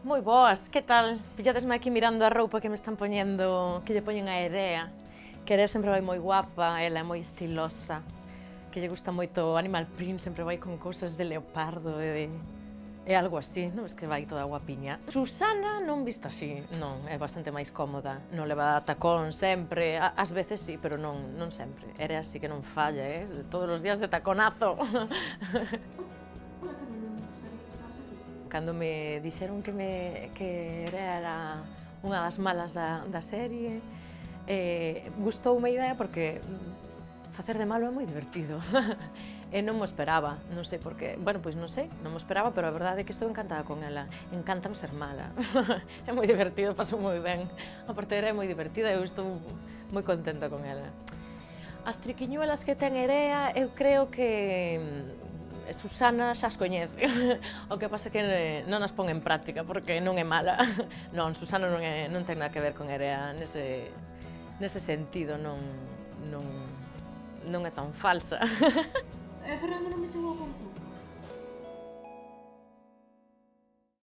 Moi boas, que tal? Pilladesme aquí mirando a roupa que me están poñendo, que lle poñen a Erea. Que Erea sempre vai moi guapa, ela é moi estilosa. Que lle gusta moito o animal print, sempre vai con cousas de leopardo e algo así, non? Es que vai toda guapiña. Susana non vista así, non, é bastante máis cómoda. Non leva tacón sempre, ás veces sí, pero non sempre. Erea así que non falla, todos os días de taconazo. Cando me dixeron que era unha das malas da serie, gustoume a idea porque facer de malo é moi divertido. E non mo esperaba, non sei por qué. Bueno, pois non sei, non mo esperaba, pero a verdade é que estou encantada con ela. Encántame ser mala. É moi divertido, paso moi ben. A portera é moi divertida e eu estou moi contenta con ela. As triquiñuelas que ten Erea, eu creo que Susana xa as coñece, o que pasa é que non as pon en práctica porque non é mala. Non, Susana non ten nada que ver con Erea nese sentido, non é tan falsa. Fernando non me chegou a confundir.